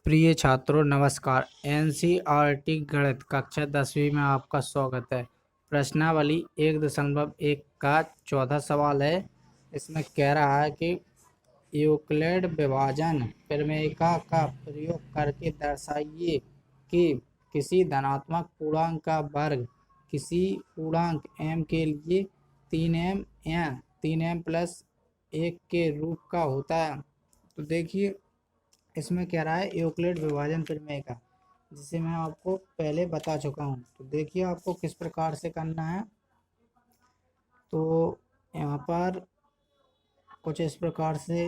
प्रिय छात्रों नमस्कार। एनसीईआरटी गणित कक्षा 10वीं में आपका स्वागत है। प्रश्नावली 1.1 का चौथा सवाल है। इसमें कह रहा है कि यूक्लिड विभाजन प्रमेय का प्रयोग करके दर्शाइए कि किसी धनात्मक पूर्णांक का वर्ग किसी पूर्णांक m के लिए 3m या 3m प्लस 1 के रूप का होता है। तो देखिए इसमें कह रहा है यूक्लिड विभाजन प्रमेय का, जिसे मैं आपको पहले बता चुका हूँ। तो देखिए आपको किस प्रकार से करना है। तो यहाँ पर कुछ इस प्रकार से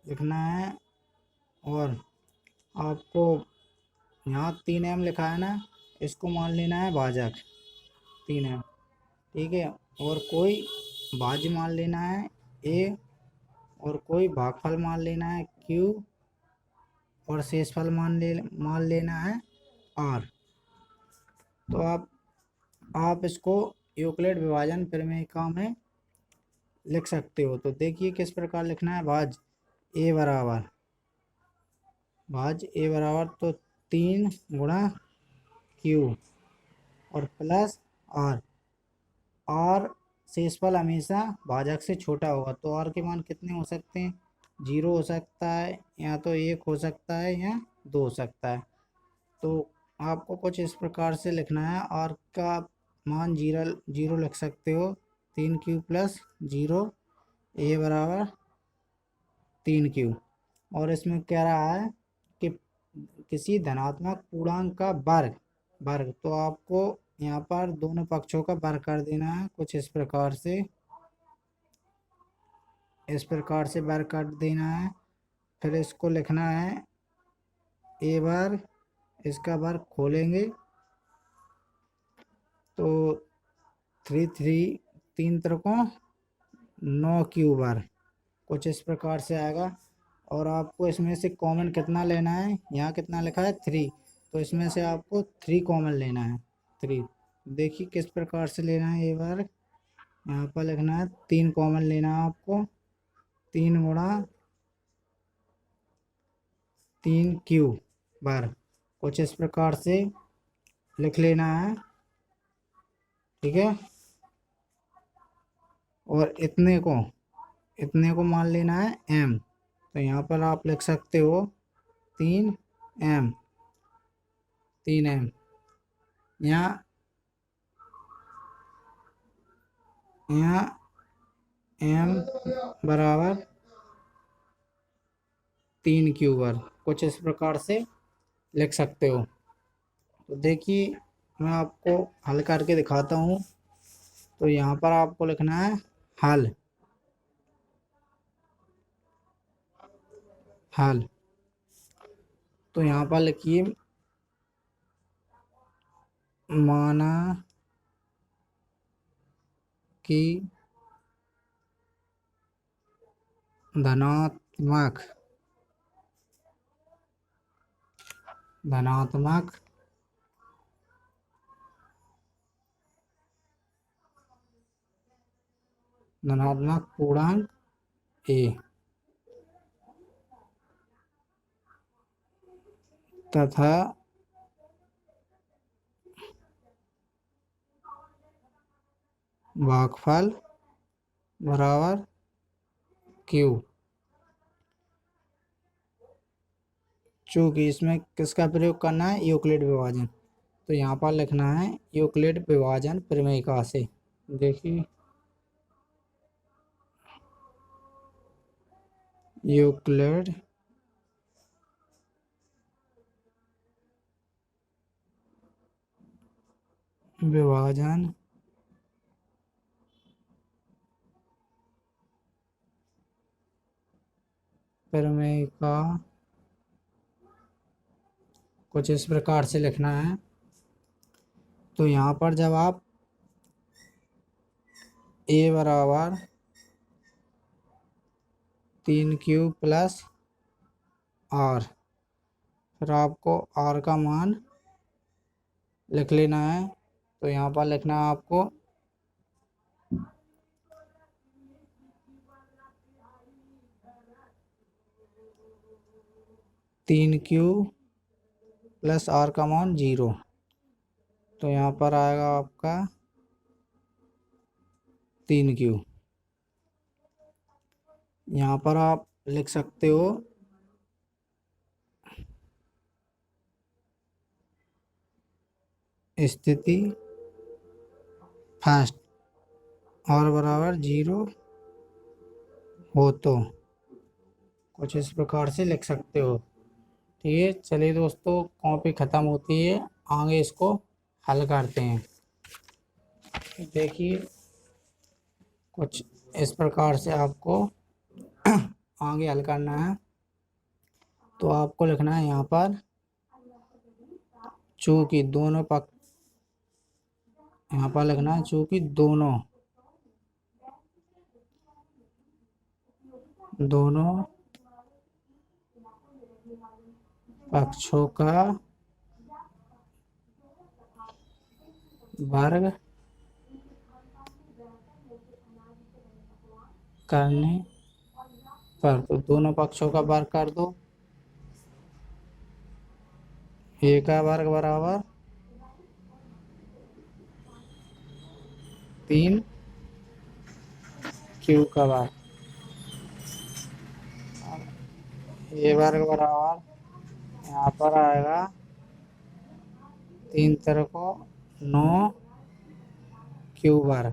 लिखना है और आपको यहाँ 3m लिखा है ना, इसको मान लेना है भाजक 3m, ठीक है। और कोई भाज्य मान लेना है a और कोई भागफल मान लेना है q और शेषफल मान लेना है r। तो आप इसको यूक्लिड विभाजन प्रमेय में लिख सकते हो। तो देखिए किस प्रकार लिखना है। भाज्य a बराबर तो 3 गुणा q और प्लस r। और शेषफल हमेशा भाजक से छोटा होगा, तो r के मान कितने हो सकते हैं? 0 हो सकता है, या तो 1 हो सकता है, या 2 हो सकता है। तो आपको कुछ इस प्रकार से लिखना है। r का मान 0 लिख सकते हो, 3q प्लस 0, a बराबर 3q। और इसमें कह रहा है कि किसी धनात्मक पूर्णांक का वर्ग तो आपको यहाँ पर दोनों पक्षों का वर्ग कर देना है। कुछ इस प्रकार से वर्ग कर देना है। फिर इसको लिखना है a वर्ग, इसका वर्ग खोलेंगे तो 3 त्रिकोण 9q वर्ग, कुछ इस प्रकार से आएगा। और आपको इसमें से कॉमन कितना लेना है? यहाँ कितना लिखा है 3, तो इसमें से आपको 3 कॉमन लेना है 3। देखिए किस प्रकार से लेना है। ये बार यहाँ पर लिखना है 3 कॉमन लेना है आपको, 3 गुणा 3q बार, कुछ इस प्रकार से लिख लेना है, ठीक है। और इतने को मान लेना है m, तो यहाँ पर आप लिख सकते हो 3m। यहाँ m बराबर 3q वर्ग, कुछ इस प्रकार से लिख सकते हो। तो देखिए मैं आपको हल करके दिखाता हूँ। तो यहाँ पर आपको लिखना है हल। तो यहाँ पर लिखिए माना कि धनात्मक पूर्णांक a तथा भागफल बराबर q। चूँकि इसमें किसका प्रयोग करना है? यूक्लिड विभाजन। तो यहाँ पर लिखना है यूक्लिड विभाजन प्रमेय से। देखिए यूक्लिड विभाजन प्रमेय का कुछ इस प्रकार से लिखना है। तो यहाँ पर जब आप a बराबर 3q प्लस r, फिर आपको r का मान लिख लेना है। तो यहाँ पर लिखना है आपको 3q प्लस आर का मान 0। तो यहाँ पर आएगा आपका 3Q। यहाँ पर आप लिख सकते हो स्थिति फर्स्ट और बराबर 0 हो तो कुछ इस प्रकार से लिख सकते हो। ठीक है, चलिए दोस्तों, कॉपी ख़त्म होती है, आगे इसको हल करते हैं। देखिए कुछ इस प्रकार से आपको आगे हल करना है। तो आपको लिखना है यहाँ पर चूंकि दोनों पक्ष, यहाँ पर लिखना है चूंकि दोनों पक्षों का वर्ग करने पर, तो दोनों पक्षों का वर्ग कर दो। ए का वर्ग बराबर 3Q का वर्ग, ए वर्ग बराबर यहाँ पर आएगा 3 तरह को 9Q वर्ग।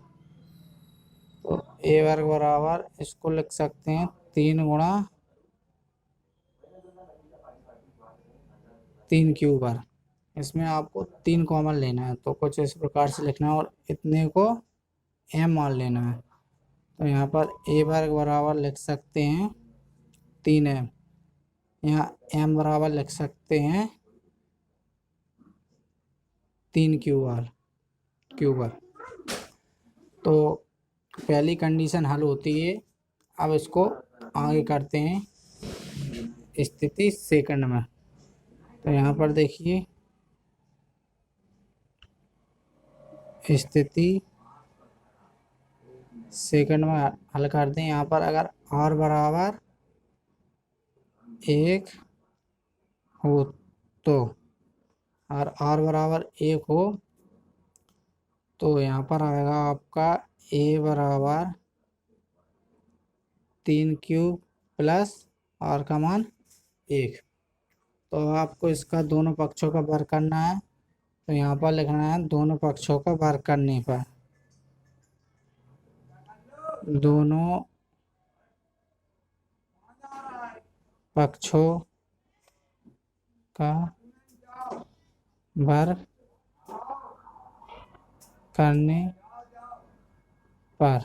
तो ए वर्ग बराबर इसको लिख सकते हैं 3 गुणा 3Q वर्ग। इसमें आपको 3 कॉमन लेना है, तो कुछ इस प्रकार से लिखना है और इतने को m मान लेना है। तो यहाँ पर ए वर्ग बराबर लिख सकते हैं 3m, यहाँ m बराबर लिख सकते हैं 3Q वर्ग। तो पहली कंडीशन हल होती है। अब इसको आगे करते हैं स्थिति सेकंड में। तो यहाँ पर देखिए स्थिति सेकंड में हल करते हैं। यहाँ पर अगर r बराबर 1 हो तो, और r बराबर 1 हो तो यहाँ पर आएगा आपका a बराबर 3Q प्लस r का मान 1। तो आपको इसका दोनों पक्षों का वर्ग करना है। तो यहाँ पर लिखना है दोनों पक्षों का वर्ग करने पर, दोनों पक्षों का वर्ग करने पर,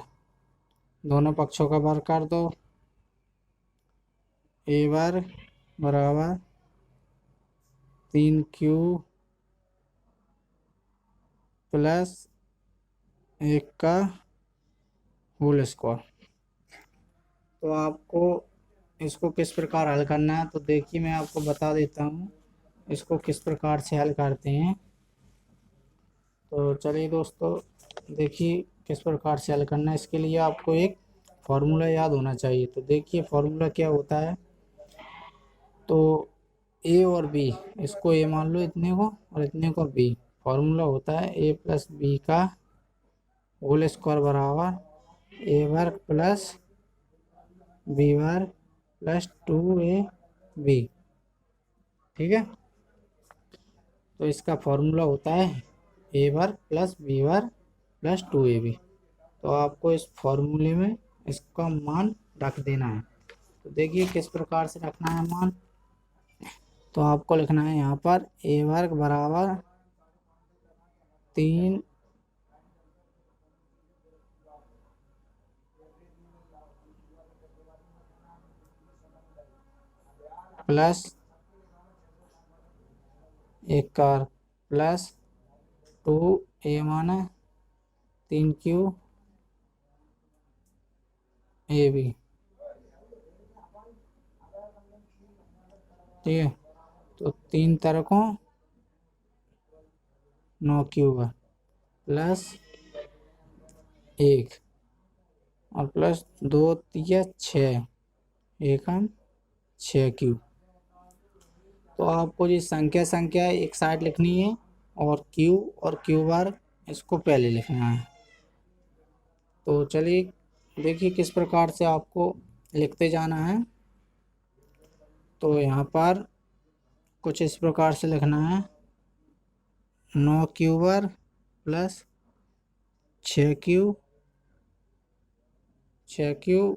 दोनों पक्षों का वर्ग कर दो। ए वर्ग बराबर 3Q प्लस 1 का होल स्क्वायर। तो आपको इसको किस प्रकार हल करना है, तो देखिए मैं आपको बता देता हूँ इसको किस प्रकार से हल करते हैं। तो चलिए दोस्तों, देखिए किस प्रकार से हल करना है। इसके लिए आपको एक फार्मूला याद होना चाहिए। तो देखिए फार्मूला क्या होता है। तो ए और बी, इसको ए मान लो इतने को और इतने को बी। फार्मूला होता है ए प्लस बी का होल स्क्वायर बराबर ए वर्ग प्लस बी वर्ग प्लस 2ab। ठीक है, तो इसका फॉर्मूला होता है ए वर्ग प्लस बी वर्ग प्लस 2ab। तो आपको इस फॉर्मूले में इसका मान रख देना है। तो देखिए किस प्रकार से रखना है मान। तो आपको लिखना है यहाँ पर ए वर्ग बराबर 3 प्लस 1 का प्लस 2a माना 3Q ab। ठीक है, तो 3 तरकों 9Q प्लस 1 और प्लस 2 3 6, 1 6Q। तो आपको ये संख्या संख्या एक साइड लिखनी है और क्यू बार इसको पहले लिखना है। तो चलिए देखिए किस प्रकार से आपको लिखते जाना है। तो यहाँ पर कुछ इस प्रकार से लिखना है, 9 Q bar plus 6 Q, 6 Q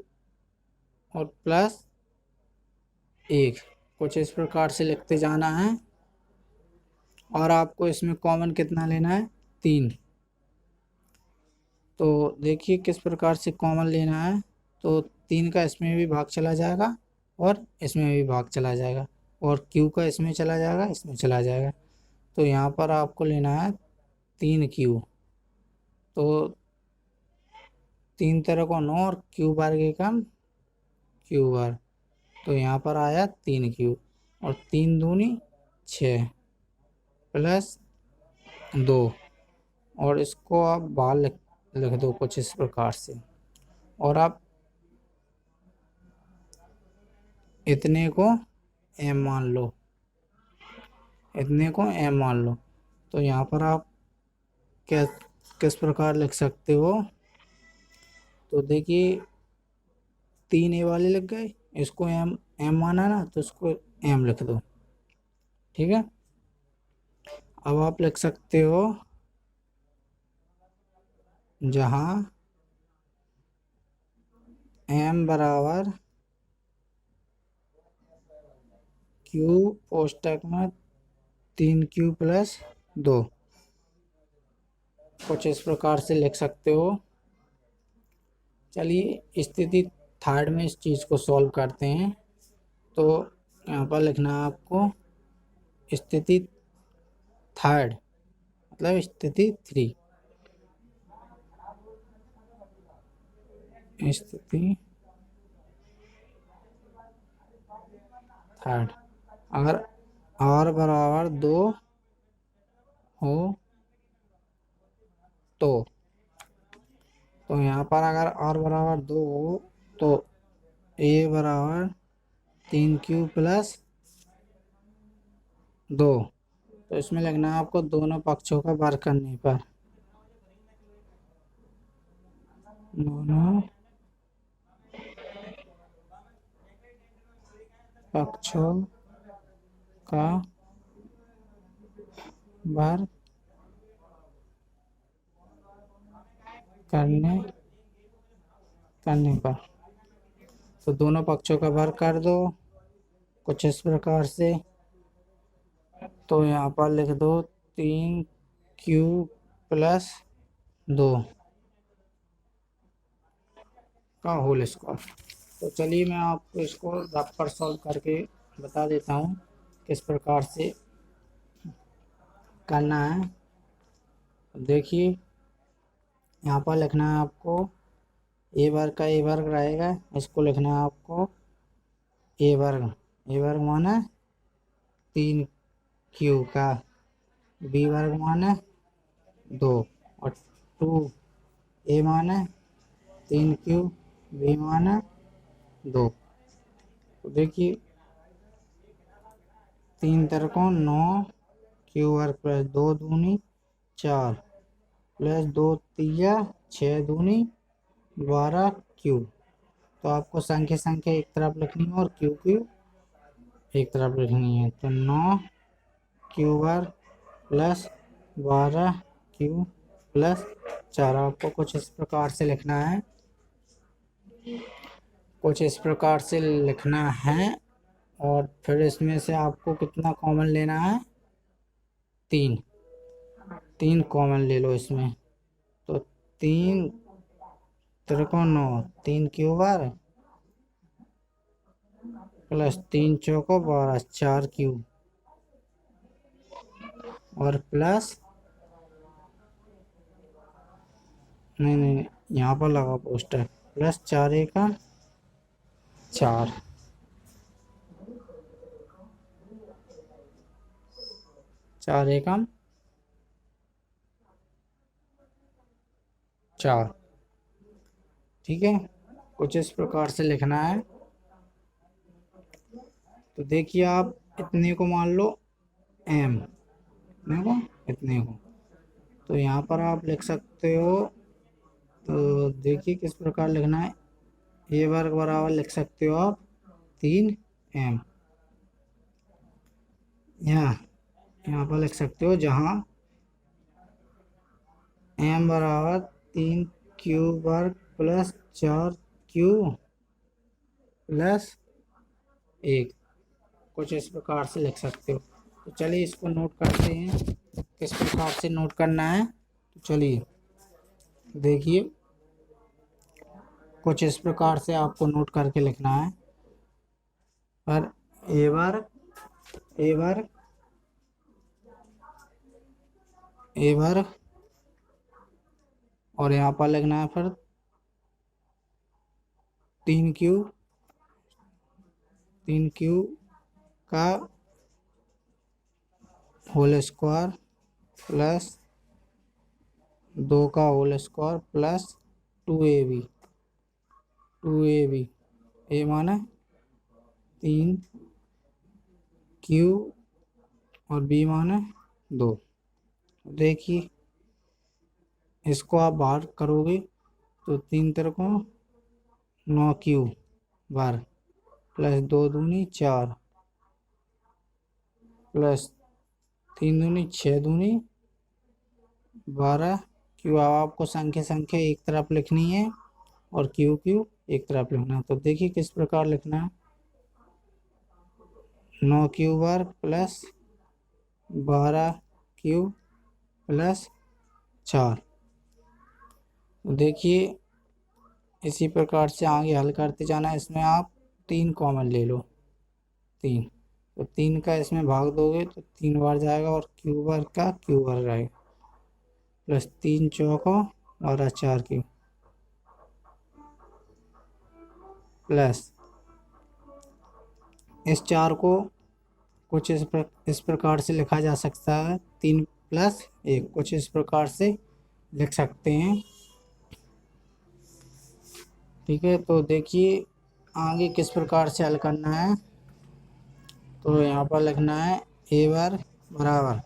और प्लस 1, कुछ इस प्रकार से लिखते जाना है। और आपको इसमें कॉमन कितना लेना है, 3। तो देखिए किस प्रकार से कॉमन लेना है। तो 3 का इसमें भी भाग चला जाएगा और इसमें भी भाग चला जाएगा, और क्यू का इसमें चला जाएगा, इसमें चला जाएगा। तो यहाँ पर आपको लेना है 3 क्यू। तो 3 तरह को 9 और क्यू बार के कम क्यू बार। तो यहाँ पर आया 3 क्यू और 3 दूनी 6 प्लस 2, और इसको आप बाहर लिख दो कुछ इस प्रकार से। और आप इतने को एम मान लो, इतने को एम मान लो। तो यहाँ पर आप क्या किस प्रकार लिख सकते हो। तो देखिए 3 ए वाले लिख गए, इसको एम एम माना ना, तो इसको एम लिख दो। ठीक है, अब आप लिख सकते हो जहाँ एम बराबर क्यू कोष्टक में 3 क्यू प्लस 2, कुछ इस प्रकार से लिख सकते हो। चलिए स्थिति थर्ड में इस चीज़ को सॉल्व करते हैं। तो यहाँ पर लिखना है आपको स्थिति थर्ड, मतलब स्थिति 3, स्थिति थर्ड। अगर r बराबर 2 हो तो यहाँ पर अगर r बराबर 2 हो तो a बराबर 3 क्यू प्लस 2। तो इसमें लिखना है आपको दोनों पक्षों का वर्ग करने पर, दोनों पक्षों का वर्ग करने करने पर। तो दोनों पक्षों का वर्ग कर दो कुछ इस प्रकार से। तो यहाँ पर लिख दो 3 क्यू प्लस 2 का होल स्क्वायर। तो चलिए मैं आपको इसको रफ पर सॉल्व करके बता देता हूँ किस प्रकार से करना है। देखिए यहाँ पर लिखना है आपको ए वर्ग का ए वर्ग रहेगा, इसको लिखना है आपको ए वर्ग। ए वर्ग माना 3 क्यू का, बी वर्ग माना 2, और 2 ए माना 3 क्यू, बी माना 2। तो देखिए 3 तरकों 9 क्यू वर्ग प्लस 2 दूनी 4 प्लस 2 तिया 6 दूनी 12 क्यू। तो आपको संख्या संख्या एक तरफ लिखनी है और क्यू क्यू एक तरफ लिखनी है। तो 9 क्यू वर्ग प्लस 12 क्यू प्लस 4 आपको कुछ इस प्रकार से लिखना है, कुछ इस प्रकार से लिखना है। और फिर इसमें से आपको कितना कॉमन लेना है, 3, 3 कॉमन ले लो इसमें। तो 3 त्रिकोण 9, 3 क्यू बार प्लस 3 चौको 12, 4 क्यू और प्लस, नहीं नहीं यहाँ पर लगा पोस्टर, प्लस 4 एकम 4, 4 एकम 4। ठीक है, कुछ इस प्रकार से लिखना है। तो देखिए आप इतने को मान लो एम, इतने को तो यहाँ पर आप लिख सकते हो। तो देखिए किस प्रकार लिखना है। ए वर्ग बराबर लिख सकते हो आप 3m। यहाँ यहाँ पर लिख सकते हो जहाँ m बराबर 3q वर्ग प्लस 4q प्लस 1, कुछ इस प्रकार से लिख सकते हो। तो चलिए इसको नोट करते हैं किस प्रकार से नोट करना है। तो चलिए देखिए कुछ इस प्रकार से आपको नोट करके लिखना है। पर ए वर्ग और यहाँ पर लिखना है फिर 3q का होल स्क्वायर प्लस 2 का होल स्क्वायर प्लस 2ab। ए माने 3q और बी माने 2। देखिए इसको आप बाहर करोगे तो 3 तिरकों 9q वर्ग प्लस 2 दूनी 4 प्लस 3 दूनी 6 दूनी 12। क्यू अब आपको संख्या एक तरफ लिखनी है और क्यू एक तरफ लिखना है। तो देखिए किस प्रकार लिखना है। 9q वर्ग प्लस 12q प्लस 4। तो देखिए इसी प्रकार से आगे हल करते जाना है। इसमें आप 3 कॉमन ले लो, 3। तो 3 का इसमें भाग दोगे तो 3 बार जाएगा और क्यू वर्ग का क्यू वर्ग आएगा प्लस 3 चौको 12 4q प्लस इस 4 को कुछ इस प्रकार से लिखा जा सकता है 3 प्लस 1, कुछ इस प्रकार से लिख सकते हैं। ठीक है, तो देखिए आगे किस प्रकार से हल करना है। तो यहाँ पर लिखना है ए वर्ग बराबर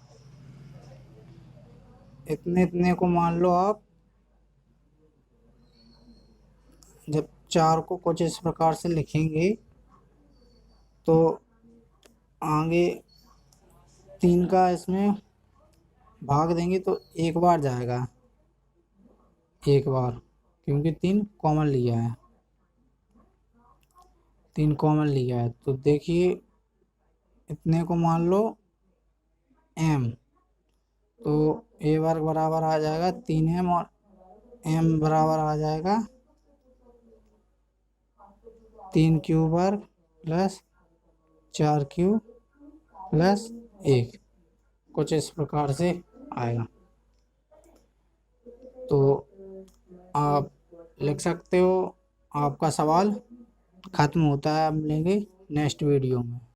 इतने इतने को मान लो आप। जब 4 को कुछ इस प्रकार से लिखेंगे तो आगे 3 का इसमें भाग देंगे तो एक बार जाएगा, एक बार, क्योंकि 3 कॉमन लिया है, 3 कॉमन लिया है। तो देखिए इतने को मान लो m। तो ए वर्ग बराबर आ जाएगा 3m और m बराबर आ जाएगा 3q वर्ग प्लस 4q प्लस 1, कुछ इस प्रकार से आएगा। तो आप लिख सकते हो। आपका सवाल खत्म होता है। अब मिलेंगे नेक्स्ट वीडियो में।